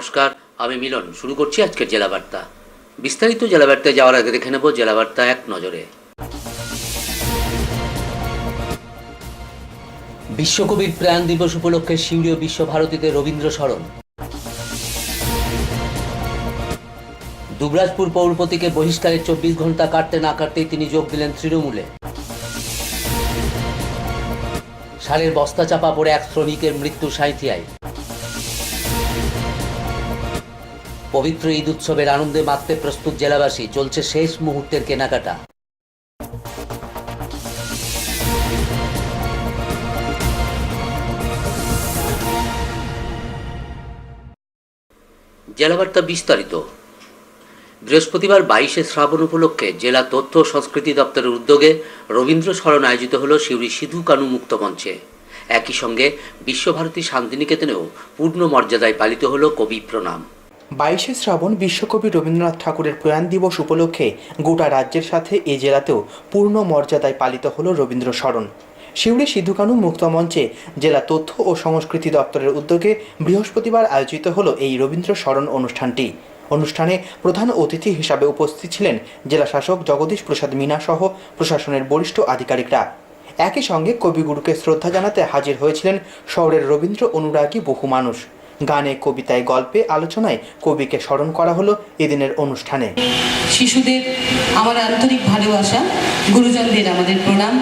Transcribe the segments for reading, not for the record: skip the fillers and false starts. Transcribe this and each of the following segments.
নমস্কার, আমি মিলন। শুরু করছি আজকের জেলা বার্তা। বিস্তারিত জেলা বার্তায় যাওয়ার আগে দেখে নেব জেলা বার্তা এক নজরে। বিশ্বকবির প্রাণ দিবস উপলক্ষে সিউড়ি ও বিশ্বভারতীতে রবীন্দ্র স্মরণ। দুবরাজপুর পৌরপতিকে বহিষ্কারের 24 ঘন্টা কাটতে না কাটতেই তিনি যোগ দিলেন তৃণমূলে। সারের বস্তা চাপা পড়ে এক শ্রমিকের মৃত্যু সাঁইথিয়ায়। পবিত্র ঈদ উৎসবের আনন্দে মাততে প্রস্তুত জেলাবাসী, চলছে শেষ মুহূর্তের কেনাকাটা। জেলাবার্তা বিস্তারিত। বৃহস্পতিবার 22শে শ্রাবণ উপলক্ষে জেলা তথ্য ও সংস্কৃতি দপ্তরের উদ্যোগে রবীন্দ্র স্মরণ আয়োজিত হল সিউড়ি সিধু কানু মুক্ত মঞ্চে। একই সঙ্গে বিশ্বভারতী শান্তিনিকেতনেও পূর্ণ মর্যাদায় পালিত হল কবি প্রণাম। 22শে শ্রাবণ বিশ্বকবি রবীন্দ্রনাথ ঠাকুরের প্রয়াণ দিবস উপলক্ষে গোটা রাজ্যের সাথে এই জেলাতেও পূর্ণ মর্যাদায় পালিত হল রবীন্দ্র স্মরণ। সিউড়ি সিধু কানু মুক্ত মঞ্চে জেলা তথ্য ও সংস্কৃতি দপ্তরের উদ্যোগে বৃহস্পতিবার আয়োজিত হল এই রবীন্দ্র স্মরণ অনুষ্ঠানটি। অনুষ্ঠানে প্রধান অতিথি হিসাবে উপস্থিত ছিলেন জেলা শাসক জগদীশ প্রসাদ মিনা সহ প্রশাসনের বরিষ্ঠ আধিকারিকরা। একই সঙ্গে কবিগুরুকে শ্রদ্ধা জানাতে হাজির হয়েছিলেন শহরের রবীন্দ্র অনুরাগী বহু মানুষ। গানে, কবিতায়, গল্পে, আলোচনায় কবিকে স্মরণ করা হলো এদিনের অনুষ্ঠানে। শিশুদের আমার আন্তরিক ভালোবাসা, গুরুজনদের আমাদের প্রণাম।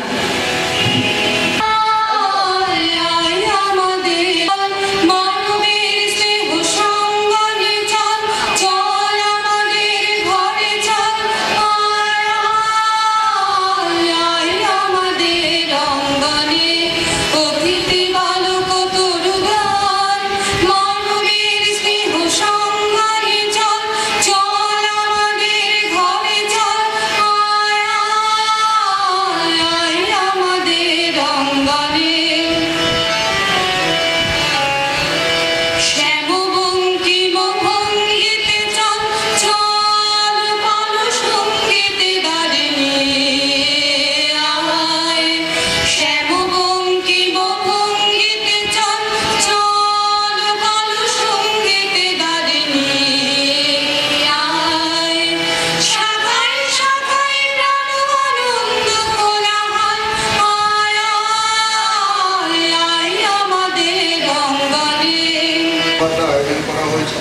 আয়োজন করা হয়েছে।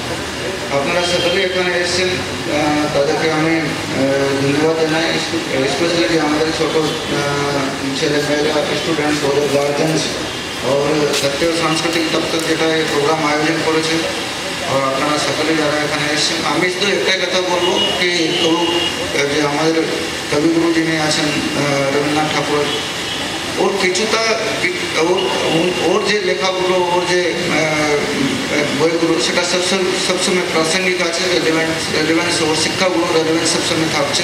আপনারা সকলে এখানে এসেছেন, তাদেরকে আমি ধন্যবাদ জানাই। স্পেশালি আমাদের ছোট ছেলে মেয়েরা, স্টুডেন্টস, ওদের গার্জেন্স और সক্রিয় সাংস্কৃতিক দপ্তর যেটা এই প্রোগ্রাম আয়োজন করেছে, আর আপনারা সকলে যারা এখানে এসেছেন। আমি শুধু একটাই কথা বলবো কি, যে আমাদের কবিগুরু যিনি আছেন রবীন্দ্রনাথ ঠাকুর, ওর কিছুটা ওর যে লেখাগুলো, ওর যে বইগুলো, সেটা সবসময় প্রাসঙ্গিক আছে, রেলেভেন্স, ওর শিক্ষাগুলো রেলেভেন্স সবসময় থাকছে।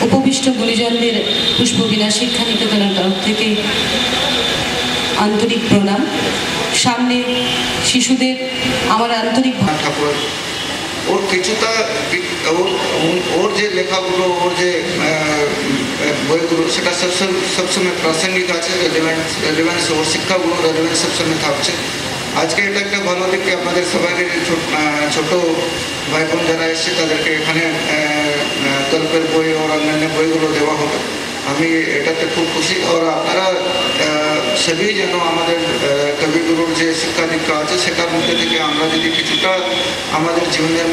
উপবিষ্ট গুণীজনদের পুষ্পবিনা শিক্ষা নিকেতনের তরফ থেকে আন্তরিক প্রণাম। সামনে শিশুদের আমার আন্তরিক ঠাকুর, ওর কিছুটা ওর যে লেখাগুলো, ওর যে বইগুলো, সেটা সবসময় প্রাসঙ্গিক আছে, রেলেভেন্স, ওর শিক্ষাগুলো রেলেভেন্স সবসময় থাকছে। আজকে এটা একটা ভালো দিক কি আপনাদের সবাইকে ছোট ভাই বোন যারা এসছে তাদেরকে এখানে গল্পের বই ও অন্যান্য বইগুলো দেওয়া হবে। আমি এটাতে খুব খুশি। আর আপনারা সবই যেন আমাদের কবিগুরুর যে শিক্ষা দীক্ষা আছে সেটার মধ্যে থেকে আমরা যদি কিছুটা আমাদের জীবনের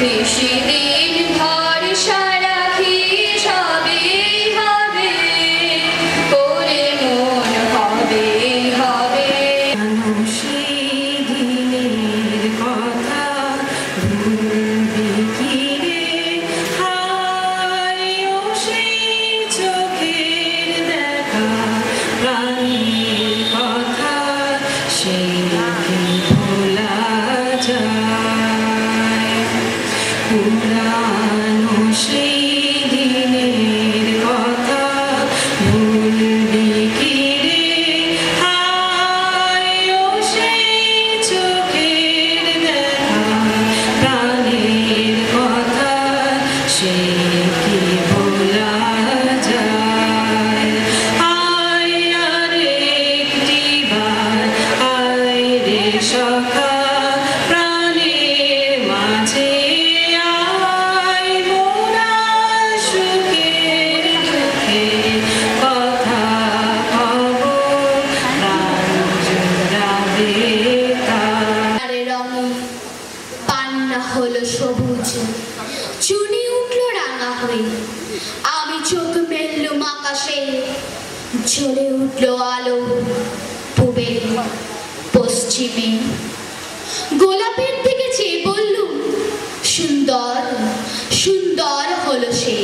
বেশিদিন ভরসা রাখি সবই হবে, করে মন হবে হবে। সেই দিনের কথা ভুলবি কি রে? হায় ও সেই চোখের দেখা, প্রাণের কথা সেই কি ভোলা যায়? পুরানো সেই দিনের কথা ভুলবি কি রে? হায় ও সেই চোখের দেখা, প্রাণের কথা সে কি ভোলা যায়? আয় আর একটি বার আয় রে সখা, প্রাণের মাঝে আয় মোরা সুখের দুঃখের কথা কব, প্রাণ জুড়াবে তার। আরে রঙে পান্না হলো সবুজ, চুনি উঠলো রাঙা হয়ে, আমি চোখ মেললুম আকাশে, জ্বলে উঠলো আলো পূবে পশ্চিমে। গোলাপের দিকে চেয়ে বললুম, সুন্দর সুন্দর হলো সে।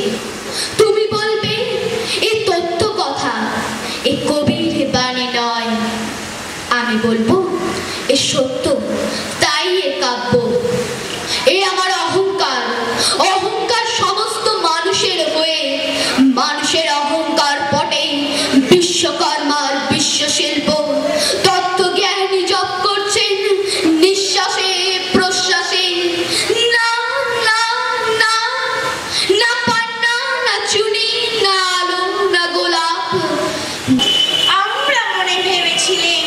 তুমি বলবে এ তত্ত্ব কথা, এ কবির বাণী নয়। আমি বলবো এ সত্য, তাই এ কাব্য। এ আমার অহংকার, অহংকার সমস্ত মানুষের হয়ে, মানুষের অহংকার পটে বিশ্বকর্মার বিশ্বশিল্প। তত্ত্বজ্ঞানী জপ করছেন নিঃশ্বাসে প্রশ্বাসে। না না না, না পান্না, না চুনি, না আলো, না গোলাপ। আমরা মনে ভেবেছিলেন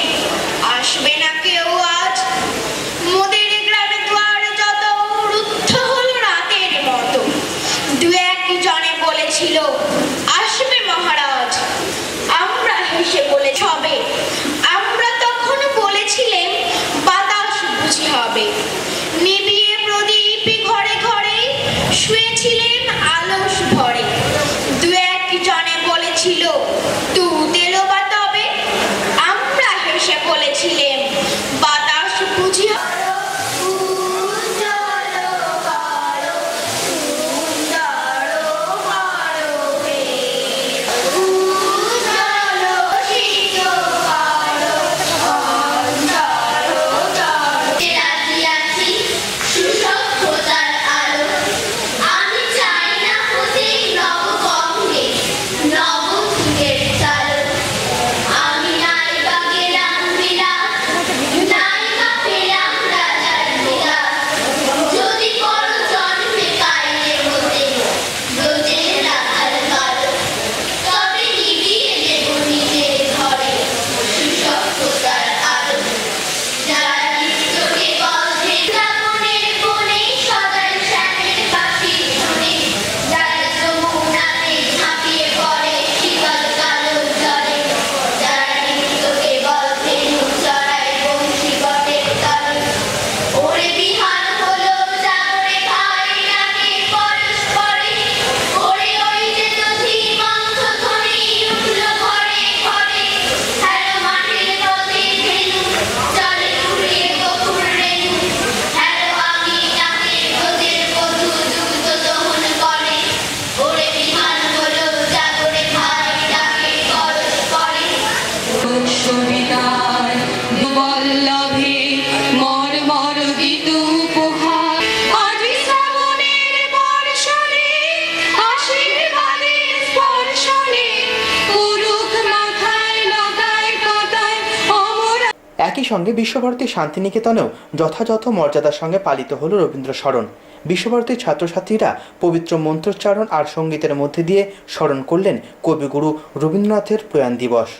আসবে না কেউ আজ, মোদের গ্রামে দুয়ার যত রুদ্ধ হলো রাতের মতো। দু এক জনে বলেছিল আসবে মহারাজ, আমরা হেসে বলে হবে। আমরা তখন বলেছিলেন বাতাস বুঝি হবে। নিবিয়ে প্রদীপ ঘরে ঘরে শুয়েছিলেন আলস ভরে। দু এক জনে বলেছিল দুধ এলো বা তবে, আমরা হেসে বলেছিলেন বাতাস বুঝি হবে। একই সঙ্গে বিশ্বভারতী শান্তিনিকেতনেও যথাযথ মর্যাদার সঙ্গে পালিত হলো রবীন্দ্র স্মরণ। বিশ্বভারতীর ছাত্রছাত্রীরা পবিত্র মন্ত্রোচ্চারণ আর সঙ্গীতের মধ্যে দিয়ে স্মরণ করলেন কবিগুরু রবীন্দ্রনাথের প্রয়াণ দিবস।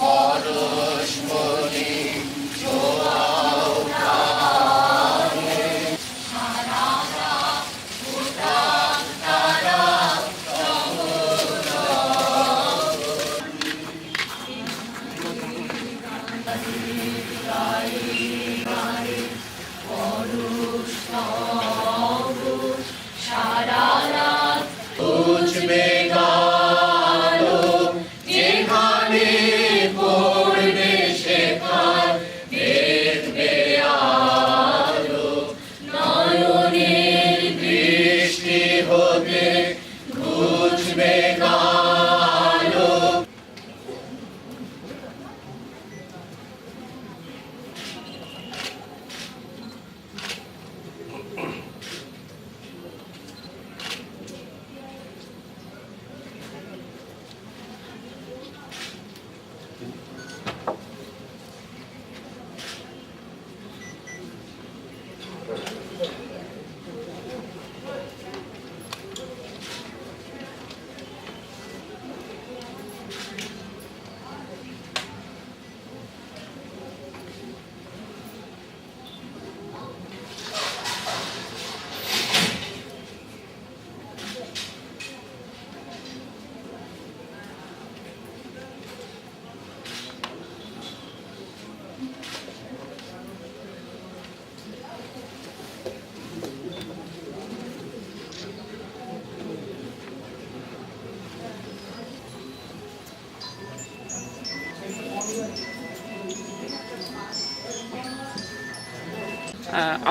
পরশ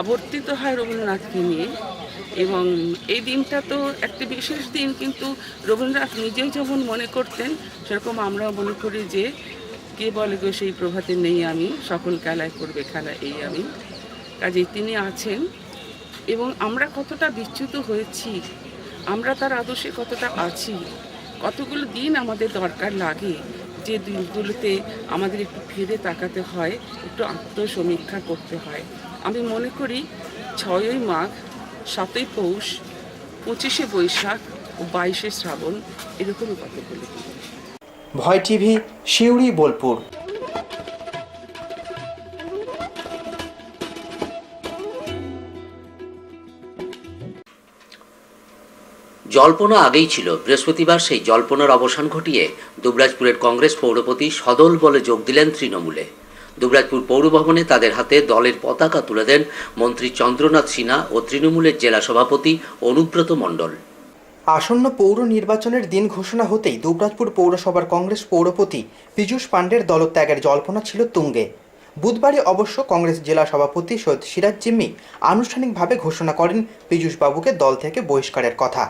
আবর্তিত হয় রবীন্দ্রনাথকে নিয়ে। এবং এই দিনটা তো একটা বিশেষ দিন, কিন্তু রবীন্দ্রনাথ নিজেও যেমন মনে করতেন সেরকম আমরাও মনে করি যে কে বলে গো সেই প্রভাতে নেই আমি, সকল খেলায় করবে খেলা এই আমি। কাজেই তিনি আছেন এবং আমরা কতটা বিচ্যুত হয়েছি, আমরা তার আদর্শে কতটা আছি, কতগুলো দিন আমাদের দরকার লাগে যে দিনগুলোতে আমাদের একটু ফিরে তাকাতে হয়, একটু আত্মসমীক্ষা করতে হয়। আমি মনে করি 6ই মাঘ, 7ই পৌষ, 25শে বৈশাখ ও 22শে শ্রাবণ এরকমই কতগুলো দিন। ভয় টিভি, সিউড়ি, বোলপুর। জল্পনা আগেই ছিল, বৃহস্পতিবার সেই জল্পনার অবসান ঘটিয়ে দুবরাজপুরের কংগ্রেস পৌরপতি সদল বলে যোগ দিলেন তৃণমূলে। দুবরাজপুর পৌরভবনে তাদের হাতে দলের পতাকা তুলে দেন মন্ত্রী চন্দ্রনাথ সিনহা ও তৃণমূলের জেলা সভাপতি অনুব্রত মণ্ডল। আসন্ন পৌর নির্বাচনের দিন ঘোষণা হতেই দুবরাজপুর পৌরসভার কংগ্রেস পৌরপতি পীযূষ পাণ্ডের দলত্যাগের জল্পনা ছিল তুঙ্গে। বুধবারই অবশ্য কংগ্রেস জেলা সভাপতি সৈয়দ সিরাজ জিম্মি আনুষ্ঠানিকভাবে ঘোষণা করেন পীযূষবাবুকে দল থেকে বহিষ্কারের কথা।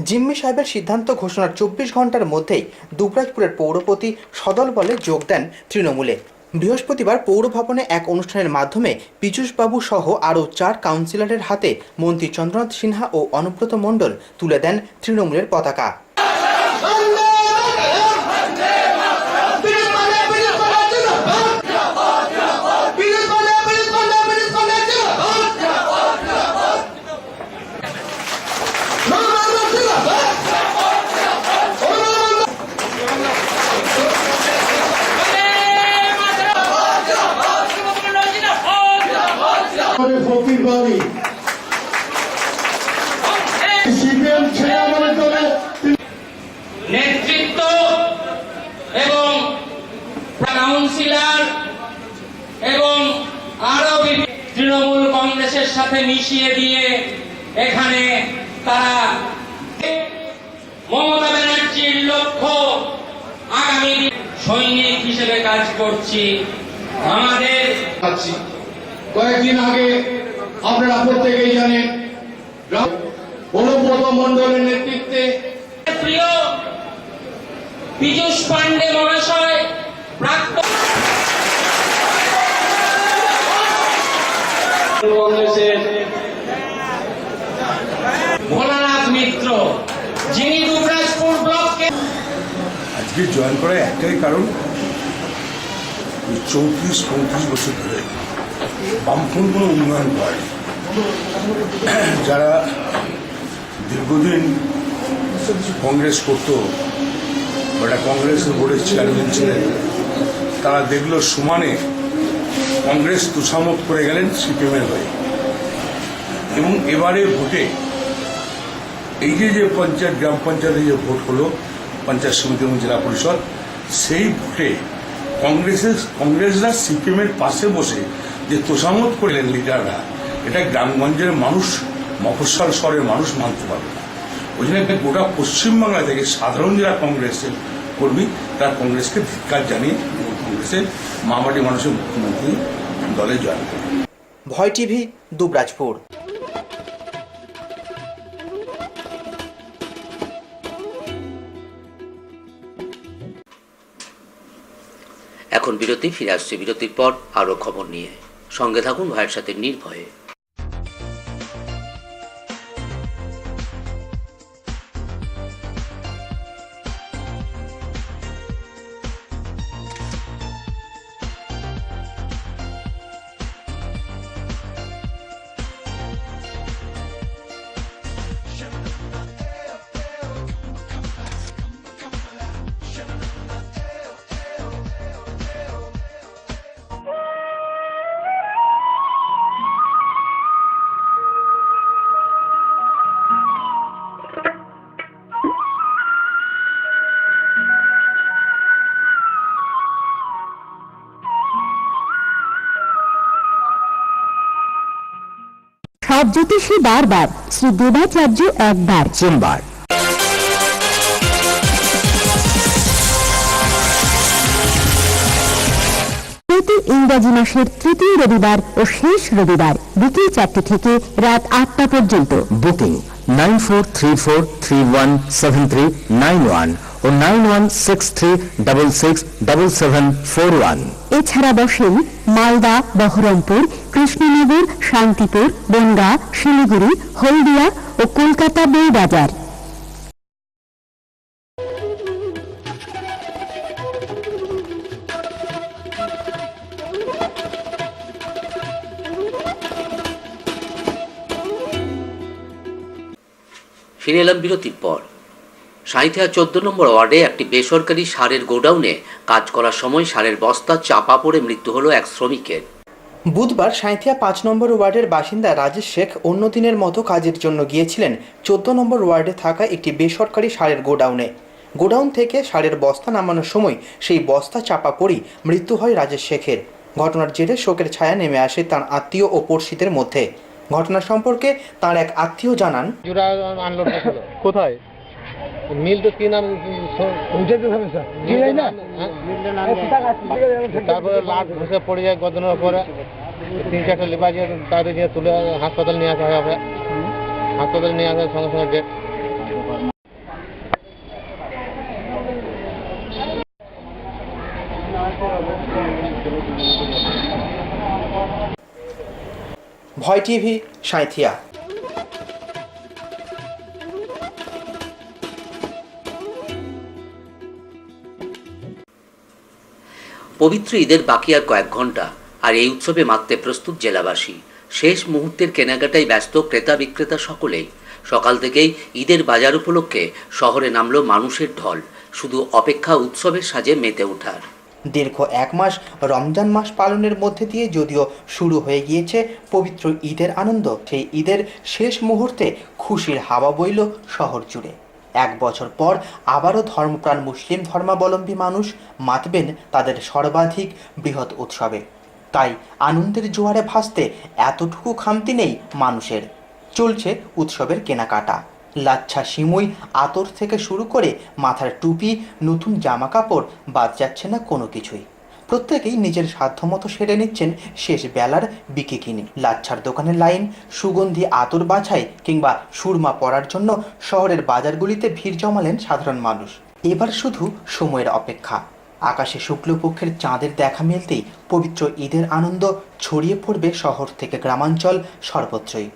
জিম্মি সাহেবের সিদ্ধান্ত ঘোষণার 24 ঘন্টার মধ্যেই দুবরাজপুরের পৌরপতি সদল বলে যোগ দেন তৃণমূলে। বৃহস্পতিবার পৌর ভবনে এক অনুষ্ঠানের মাধ্যমে পীযূষবাবু সহ আরও 4 কাউন্সিলরের হাতে মন্ত্রী চন্দ্রনাথ সিনহা ও অনুব্রত মণ্ডল তুলে দেন তৃণমূলের পতাকা। নেতৃত্ব এবং কাউন্সিলর এবং আরো তৃণমূল কংগ্রেসের সাথে মিশিয়ে দিয়ে এখানে তারা মমতা ব্যানার্জির লক্ষ্য আগামী সৈনিক হিসেবে কাজ করছি। আমাদের কয়েকদিন আগে আপনারা প্রত্যেকেই জানেন অনুব্রত মণ্ডলের নেতৃত্বে প্রিয় পীযূষ পাণ্ডে মহাশয়, প্রাক্তন কংগ্রেসের ভোলানাথ মিত্র, যিনি দুবরাজপুর ব্লককে আজকে জয়েন করার একটাই কারণ, 34-35 বছর ধরে বামফ্রন্ট কোনো উন্নয়ন হয়, যারা দীর্ঘদিন কংগ্রেস করতো, ওটা কংগ্রেসের বোর্ডের চেয়ারম্যান ছিলেন, তারা দেখলো সমানে কংগ্রেস তুষামত করে গেলেন সিপিএমের হয়ে। এবং এবারে ভোটে এই যে পঞ্চায়েত গ্রাম পঞ্চায়েতে যে ভোট হলো, পঞ্চায়েত সমিতি এবং জেলা পরিষদ, সেই ভোটে কংগ্রেসরা সিপিএমের পাশে বসে যে তোষামত করলেন লিডাররা, এটা গ্রামগঞ্জের মানুষ, মফস্বল শহরের মানুষ মানতে পারবে না। ওই জন্য একটা গোটা পশ্চিমবাংলা থেকে সাধারণ যারা কংগ্রেসের কর্মী, তারা কংগ্রেসকে ধিক্কার জানিয়ে কংগ্রেসের মামাটি মানুষের মুখ্যমন্ত্রী দলে জয়েন করে। ভয় টিভি, দুবরাজপুর। এখন বিরতি, ফিরে আসছে বিরতির পর আরও খবর নিয়ে। সঙ্গে থাকুন ভাইয়ের সাথে নির্ভয়ে। সব জ্যোতিষী বারবার, শ্রী দেবাচার্য একবার। সোমবার প্রতি ইংরাজি মাসের তৃতীয় রবিবার ও শেষ রবিবার বিকেল 4টে থেকে রাত 8টা পর্যন্ত। বুকিং 9434317391 ও 9163667741। এছাড়া বসেন মালদা, বহরমপুর, কৃষ্ণনগর, শান্তিপুর, বনগাঁ, শিলিগুড়ি, হলদিয়া ও কলকাতা বইবাজার। ফিরে এলাম বিরতির পর। সাঁইথিয়া 14 নম্বর ওয়ার্ডে একটি বেসরকারি সারের গোডাউনে কাজ করার সময় সারের বস্তা চাপা পড়ে মৃত্যু হলো এক শ্রমিকের। বুধবার সাঁইথিয়া 5 নম্বর ওয়ার্ডের বাসিন্দা রাজেশ শেখ অন্য দিনের মতো কাজের জন্য গিয়েছিলেন 14 নম্বর ওয়ার্ডে থাকা একটি বেসরকারি সারের গোডাউনে। গোডাউন থেকে সারের বস্তা নামানোর সময় সেই বস্তা চাপা পড়েই মৃত্যু হয় রাজেশ শেখের। ঘটনার জেরে শোকের ছায়া নেমে আসে তার আত্মীয় ও পড়শিদের মধ্যে। ঘটনা সম্পর্কে তার এক আত্মীয় জানান, কোথায় মিল তো কি নাম তারপরে লাট ঘুষে পড়ে যায় গদনের পরে 3-4টা লিপা দিয়ে তাদের দিয়ে তুলে হাসপাতাল নিয়ে আসা হবে। হাসপাতাল নিয়ে আসার সঙ্গে সঙ্গে ডেট। ভয় টিভি, সাঁইথিয়া। পবিত্র ঈদের বাকি আর কয়েক ঘন্টা, আর এই উৎসবে মাততে প্রস্তুত জেলাবাসী। শেষ মুহূর্তের কেনাকাটায় ব্যস্ত ক্রেতা বিক্রেতা সকলেই। সকাল থেকেই ঈদের বাজার উপলক্ষে শহরে নামলো মানুষের ঢল, শুধু অপেক্ষা উৎসবের সাজে মেতে ওঠার। দীর্ঘ 1 মাস রমজান মাস পালনের মধ্যে দিয়ে যদিও শুরু হয়ে গিয়েছে পবিত্র ঈদের আনন্দ, সেই ঈদের শেষ মুহূর্তে খুশির হাওয়া বইল শহর জুড়ে। 1 বছর পর আবারও ধর্মপ্রাণ মুসলিম ধর্মাবলম্বী মানুষ মাতবেন তাদের সর্বাধিক বৃহৎ উৎসবে। তাই আনন্দের জোয়ারে ভাসতে এতটুকু খামতি নেই মানুষের। চলছে উৎসবের কেনাকাটা। লাচ্ছা, সিমুই, আতর থেকে শুরু করে মাথার টুপি, নতুন জামা কাপড় বাদ যাচ্ছে না কোনো কিছুই। প্রত্যেকেই নিজের সাধ্যমতো সেরে নিচ্ছেন শেষ বেলার বিকি কিনে। লাচ্ছার দোকানের লাইন, সুগন্ধি আতর বাছাই কিংবা সুরমা পরার জন্য শহরের বাজারগুলিতে ভিড় জমালেন সাধারণ মানুষ। এবার শুধু সময়ের অপেক্ষা। আকাশে শুক্লপক্ষের চাঁদের দেখা মিলতেই পবিত্র ঈদের আনন্দ ছড়িয়ে পড়বে শহর থেকে গ্রামাঞ্চল সর্বত্রই।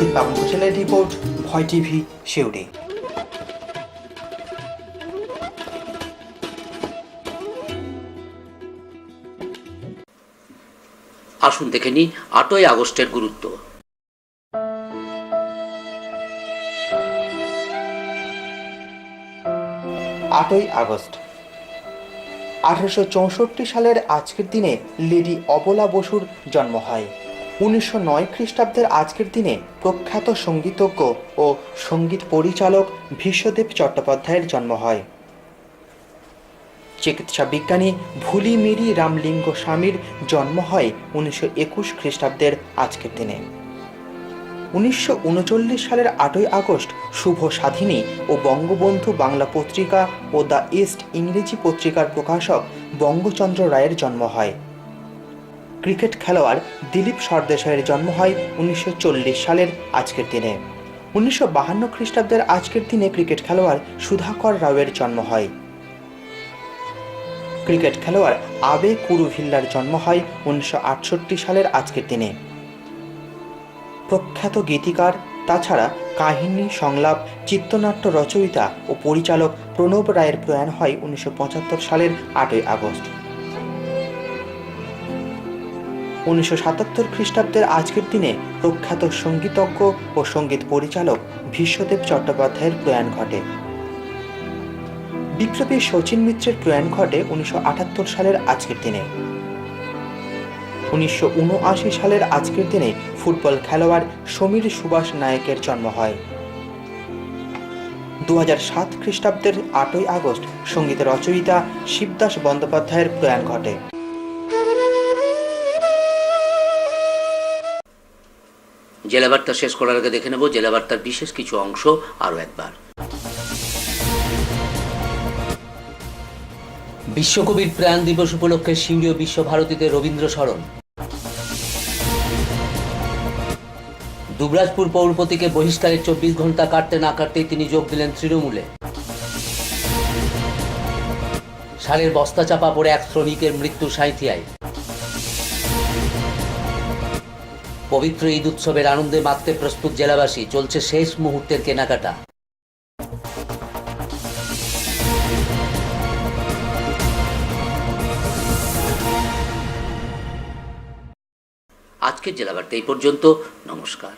প্রদীপ বাবু ঘোষালের রিপোর্ট, ভয় টিভি, সিউড়ি। আসুন দেখে নিই 8ই আগস্টের গুরুত্ব। 8ই আগস্ট 1864 সালের আজকের দিনে লেডি অবলা বসুর জন্ম হয়। 1909 খ্রিস্টাব্দের আজকের দিনে প্রখ্যাত সঙ্গীতজ্ঞ ও সঙ্গীত পরিচালক ভীষ্মদেব চট্টোপাধ্যায়ের জন্ম হয়। চিকিৎসা বিজ্ঞানী ভুলিমিরি রামলিঙ্গ স্বামীর জন্ম হয় 1921 খ্রিস্টাব্দের আজকের দিনে। 1939 সালের 8ই আগস্ট শুভ স্বাধীনী ও বঙ্গবন্ধু বাংলা পত্রিকা ও দ্য ইস্ট ইংরেজি পত্রিকার প্রকাশক বঙ্গচন্দ্র রায়ের জন্ম হয়। ক্রিকেট খেলোয়াড় দিলীপ সরদেশাইয়ের জন্ম হয় 1940 সালের আজকের দিনে। 1952 খ্রিস্টাব্দের আজকের দিনে ক্রিকেট খেলোয়াড় সুধাকর রাওয়ের জন্ম হয়। ক্রিকেট খেলোয়াড় আবে কুরুভিল্লার জন্ম হয় 1968 সালের আজকের দিনে। প্রখ্যাত গীতিকার, তাছাড়া কাহিনী, সংলাপ, চিত্রনাট্য রচয়িতা ও পরিচালক প্রণব রায়ের প্রয়াণ হয় 1975 সালের 8ই আগস্ট। 1977 খ্রিস্টাব্দের আজকের দিনে প্রখ্যাত সঙ্গীতজ্ঞ ও সঙ্গীত পরিচালক ভীষ্মদেব চট্টোপাধ্যায়ের প্রয়াণ ঘটে। বিপ্লবী শচীন মিত্রের প্রয়াণ ঘটে 1978 সালের আজকের দিনে। 1979 সালের আজকের দিনে ফুটবল খেলোয়াড় সমীর সুভাষ নায়েকের জন্ম হয়। 2007 খ্রিস্টাব্দের 8ই আগস্ট সঙ্গীত রচয়িতা শিবদাস বন্দ্যোপাধ্যায়ের প্রয়াণ ঘটে। জেলা বার্তা শেষ করার আগে দেখে নেব জেলা বার্তার বিশেষ কিছু অংশ আরও একবার। বিশ্বকবির প্রয়াণ দিবস উপলক্ষে সিউড়ি ও বিশ্বভারতীতে রবীন্দ্র স্মরণ। দুবরাজপুর পৌরপতিকে বহিষ্কারের 24 ঘন্টা কাটতে না কাটতেই তিনি যোগ দিলেন তৃণমূলে। সারের বস্তা চাপা পড়ে এক শ্রমিকের মৃত্যু সাঁইথিয়ায়। পবিত্র ঈদ উৎসবের আনন্দে মাততে প্রস্তুত জেলাবাসী, চলছে শেষ মুহূর্তের কেনাকাটা। আজকের জেলা বার্তা এই পর্যন্ত। নমস্কার।